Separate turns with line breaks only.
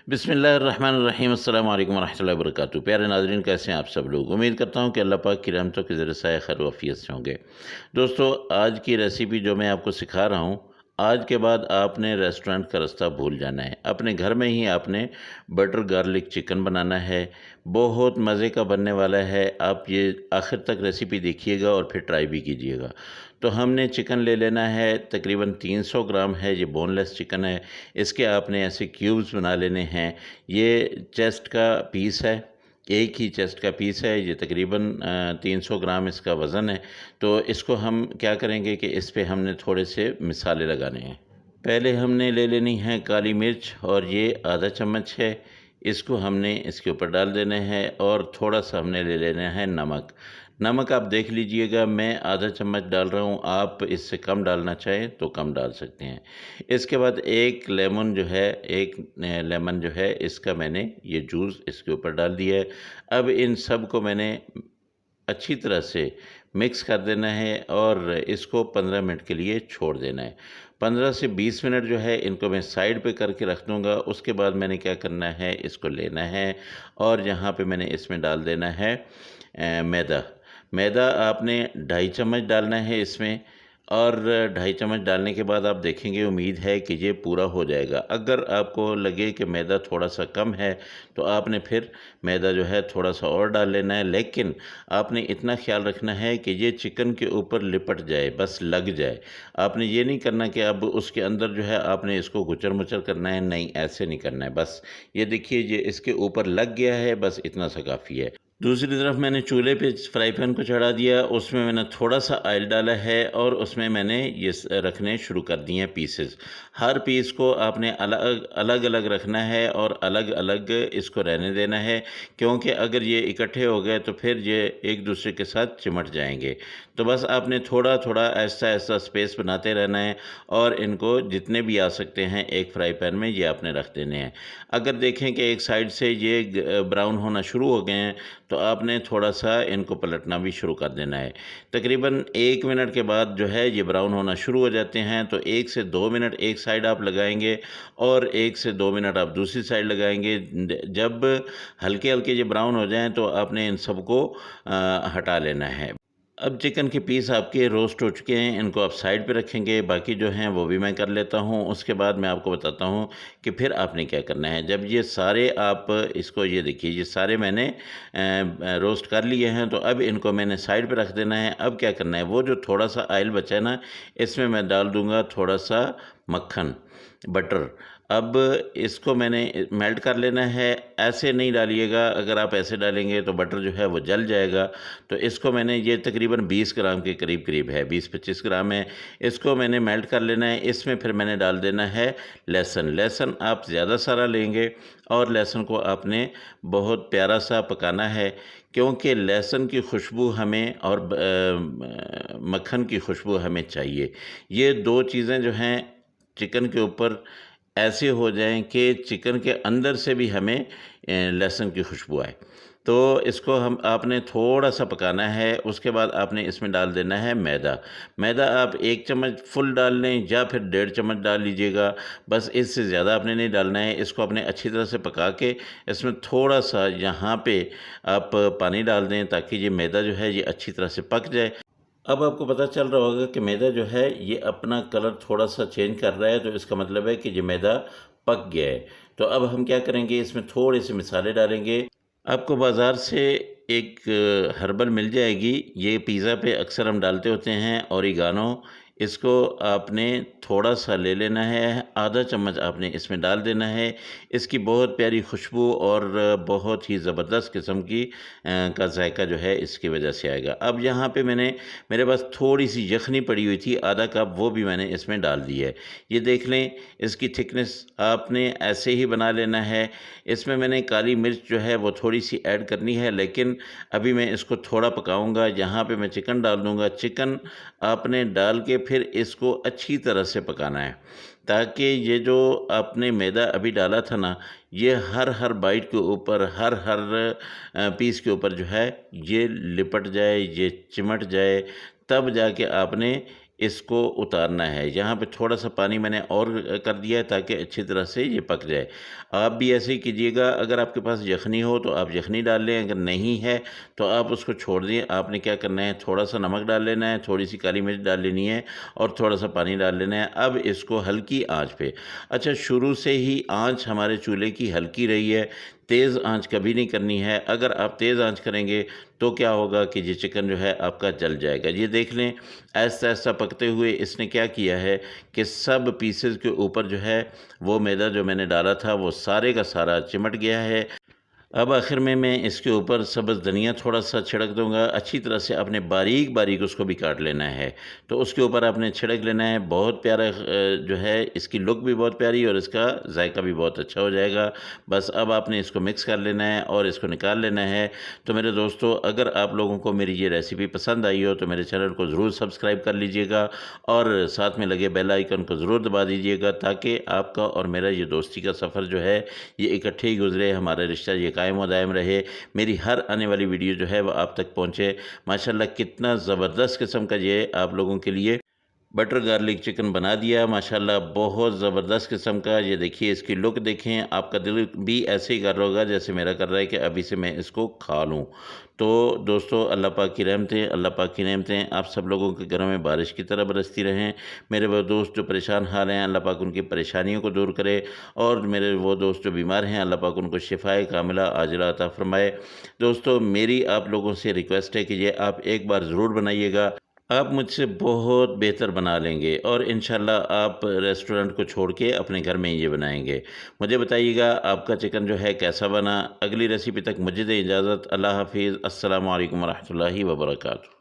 बिस्मिल्लाहिर्रहमानिर्रहीम अस्सलाम वालेकुम रहमतुल्लाहि व बरकातुहू। प्यारे नाज़रीन, कैसे हैं आप सब लोग। उम्मीद करता हूँ कि अल्लाह पाक की रहमतों के ज़रिए से खैर वाफ़ियत से होंगे। दोस्तों, आज की रेसिपी जो मैं आपको सिखा रहा हूँ, आज के बाद आपने रेस्टोरेंट का रास्ता भूल जाना है। अपने घर में ही आपने बटर गार्लिक चिकन बनाना है। बहुत मज़े का बनने वाला है। आप ये आखिर तक रेसिपी देखिएगा और फिर ट्राई भी कीजिएगा। तो हमने चिकन ले लेना है, तकरीबन 300 ग्राम है। ये बोनलेस चिकन है। इसके आपने ऐसे क्यूब्स बना लेने हैं। ये चेस्ट का पीस है, एक ही चेस्ट का पीस है। ये तकरीबन 300 ग्राम इसका वज़न है। तो इसको हम क्या करेंगे कि इस पे हमने थोड़े से मसाले लगाने हैं। पहले हमने ले लेनी है काली मिर्च, और ये आधा चम्मच है। इसको हमने इसके ऊपर डाल देना है, और थोड़ा-सा हमने ले लेना है नमक। नमक आप देख लीजिएगा, मैं आधा चम्मच डाल रहा हूँ, आप इससे कम डालना चाहें तो कम डाल सकते हैं। इसके बाद एक लेमन जो है, एक लेमन जो है, इसका मैंने ये जूस इसके ऊपर डाल दिया है। अब इन सब को मैंने अच्छी तरह से मिक्स कर देना है, और इसको 15 मिनट के लिए छोड़ देना है। 15 से 20 मिनट जो है इनको मैं साइड पे करके रख दूँगा। उसके बाद मैंने क्या करना है, इसको लेना है, और यहाँ पे मैंने इसमें डाल देना है मैदा। मैदा आपने 2.5 चम्मच डालना है इसमें, और 2.5 चम्मच डालने के बाद आप देखेंगे, उम्मीद है कि ये पूरा हो जाएगा। अगर आपको लगे कि मैदा थोड़ा-सा कम है, तो आपने फिर मैदा जो है थोड़ा-सा और डाल लेना है। लेकिन आपने इतना ख़्याल रखना है कि ये चिकन के ऊपर लिपट जाए, बस लग जाए। आपने ये नहीं करना कि अब उसके अंदर जो है आपने इसको गुचर-मुचर करना है, नहीं, ऐसे नहीं करना है। बस ये देखिए, ये इसके ऊपर लग गया है, बस इतना सा काफ़ी है। दूसरी तरफ मैंने चूल्हे पे फ्राई पैन को चढ़ा दिया, उसमें मैंने थोड़ा-सा ऑयल डाला है, और उसमें मैंने ये रखने शुरू कर दिए हैं पीसेस। हर पीस को आपने अलग-अलग रखना है, और अलग-अलग इसको रहने देना है, क्योंकि अगर ये इकट्ठे हो गए तो फिर ये एक दूसरे के साथ चिमट जाएँगे। तो बस आपने थोड़ा-थोड़ा, ऐसा-ऐसा स्पेस बनाते रहना है, और इनको जितने भी आ सकते हैं एक फ्राई पैन में, ये आपने रख देने हैं। अगर देखें कि एक साइड से ये ब्राउन होना शुरू हो गए हैं, तो आपने थोड़ा-सा इनको पलटना भी शुरू कर देना है। तकरीबन 1 मिनट के बाद जो है ये ब्राउन होना शुरू हो जाते हैं, तो 1 से 2 मिनट एक साइड आप लगाएँगे, और 1 से 2 मिनट आप दूसरी साइड लगाएँगे। जब हल्के-हल्के ये ब्राउन हो जाएँ, तो आपने इन सबको हटा लेना है। अब चिकन के पीस आपके रोस्ट हो चुके हैं, इनको आप साइड पे रखेंगे। बाकी जो हैं वो भी मैं कर लेता हूँ। उसके बाद मैं आपको बताता हूँ कि फिर आपने क्या करना है। जब ये सारे आप इसको, ये देखिए, ये सारे मैंने रोस्ट कर लिए हैं, तो अब इनको मैंने साइड पे रख देना है। अब क्या करना है, वो जो थोड़ा-सा ऑयल बचा है ना, इसमें मैं डाल दूँगा थोड़ा-सा मक्खन, बटर। अब इसको मैंने मेल्ट कर लेना है। ऐसे नहीं डालिएगा, अगर आप ऐसे डालेंगे तो बटर जो है वो जल जाएगा। तो इसको मैंने, ये तकरीबन 20 ग्राम के करीब-करीब है, 20-25 ग्राम है। इसको मैंने मेल्ट कर लेना है। इसमें फिर मैंने डाल देना है लहसुन। लहसुन आप ज़्यादा सारा लेंगे, और लहसुन को आपने बहुत प्यारा-सा पकाना है, क्योंकि लहसुन की खुशबू हमें, और मक्खन की खुशबू हमें चाहिए। ये 2 चीज़ें जो हैं चिकन के ऊपर ऐसे हो जाएँ कि चिकन के अंदर से भी हमें लहसुन की खुशबू आए। तो इसको हम आपने थोड़ा-सा पकाना है। उसके बाद आपने इसमें डाल देना है मैदा। मैदा आप 1 चम्मच फुल डाल लें, या फिर 1.5 चम्मच डाल लीजिएगा। बस इससे ज़्यादा आपने नहीं डालना है। इसको आपने अच्छी तरह से पका के, इसमें थोड़ा-सा यहाँ पे आप पानी डाल दें, ताकि ये मैदा जो है ये अच्छी तरह से पक जाए। अब आपको पता चल रहा होगा कि मैदा जो है ये अपना कलर थोड़ा-सा चेंज कर रहा है, तो इसका मतलब है कि ये मैदा पक गया है। तो अब हम क्या करेंगे, इसमें थोड़े से मसाले डालेंगे। आपको बाज़ार से एक हर्बल मिल जाएगी, ये पिज़्ज़ा पे अक्सर हम डालते होते हैं, ओरिगानो। इसको आपने थोड़ा-सा ले लेना है, आधा चम्मच आपने इसमें डाल देना है। इसकी बहुत प्यारी खुशबू, और बहुत ही ज़बरदस्त किस्म की का जायका जो है इसकी वजह से आएगा। अब यहाँ पे मेरे पास थोड़ी-सी यखनी पड़ी हुई थी, आधा कप, वो भी मैंने इसमें डाल दी है। ये देख लें, इसकी थिकनेस आपने ऐसे ही बना लेना है। इसमें मैंने काली मिर्च जो है वो थोड़ी-सी ऐड करनी है, लेकिन अभी मैं इसको थोड़ा पकाऊँगा। यहाँ पे मैं चिकन डाल दूँगा। चिकन आपने डाल के फिर इसको अच्छी तरह से पकाना है, ताकि ये जो आपने मैदा अभी डाला था ना, ये हर बाइट के ऊपर, हर पीस के ऊपर जो है ये लिपट जाए, ये चिमट जाए। तब जाके आपने इसको उतारना है। यहाँ पे थोड़ा-सा पानी मैंने और कर दिया है ताकि अच्छी तरह से ये पक जाए। आप भी ऐसे ही कीजिएगा। अगर आपके पास यख़नी हो तो आप यख़नी डाल लें, अगर नहीं है तो आप उसको छोड़ दें। आपने क्या करना है, थोड़ा-सा नमक डाल लेना है, थोड़ी-सी काली मिर्च डाल लेनी है और थोड़ा-सा पानी डाल लेना है। अब इसको हल्की आँच पे, अच्छा शुरू से ही आँच हमारे चूल्हे की हल्की रही है, तेज़ आँच कभी नहीं करनी है। अगर आप तेज़ आँच करेंगे तो क्या होगा कि ये चिकन जो है आपका जल जाएगा। ये देख लें, ऐसा-ऐसा पकते हुए इसने क्या किया है कि सब पीसेज़ के ऊपर जो है वो मैदा जो मैंने डाला था वो सारे का सारा चिमट गया है। अब आखिर में मैं इसके ऊपर सब्ज़ धनिया थोड़ा-सा छिड़क दूँगा। अच्छी तरह से आपने बारीक-बारीक उसको भी काट लेना है। तो उसके ऊपर आपने छिड़क लेना है। बहुत प्यारा जो है इसकी लुक भी बहुत प्यारी और इसका ज़ायका भी बहुत अच्छा हो जाएगा। बस अब आपने इसको मिक्स कर लेना है और इसको निकाल लेना है। तो मेरे दोस्तों, अगर आप लोगों को मेरी ये रेसिपी पसंद आई हो तो मेरे चैनल को ज़रूर सब्सक्राइब कर लीजिएगा और साथ में लगे बेल आइकन को ज़रूर दबा दीजिएगा ताकि आपका और मेरा ये दोस्ती का सफ़र जो है ये इकट्ठे ही गुज़रे, हमारा रिश्ता ये कायम व दायम रहे। मेरी हर आने वाली वीडियो जो है वो आप तक पहुँचे। माशाल्लाह कितना ज़बरदस्त किस्म का ये आप लोगों के लिए बटर गार्लिक चिकन बना दिया। माशाल्लाह बहुत ज़बरदस्त किस्म का। ये देखिए इसकी लुक देखें, आपका दिल भी ऐसे ही कर रहा होगा जैसे मेरा कर रहा है कि अभी से मैं इसको खा लूँ। तो दोस्तों, अल्लाह पाक की रहमतें, अल्लाह पाक की नेमतें आप सब लोगों के घरों में बारिश की तरह बरसती रहें। मेरे वो दोस्त जो परेशान हाल हैं, अल्लाह पाक उनकी परेशानियों को दूर करे और मेरे वो दोस्त जो बीमार हैं, अल्लाह पाक उनको शिफ़ाए कामिला आजिला अता फ़रमाए। दोस्तों, मेरी आप लोगों से रिक्वेस्ट है कि ये आप एक बार ज़रूर बनाइएगा। आप मुझसे बहुत बेहतर बना लेंगे और इंशाल्लाह आप रेस्टोरेंट को छोड़ के अपने घर में ही ये बनाएंगे। मुझे बताइएगा आपका चिकन जो है कैसा बना। अगली रेसिपी तक मुझे दें इजाज़त। अल्लाह हाफ़िज़। अस्सलामु अलैकुम व रहमतुल्लाहि व बरकातुहू।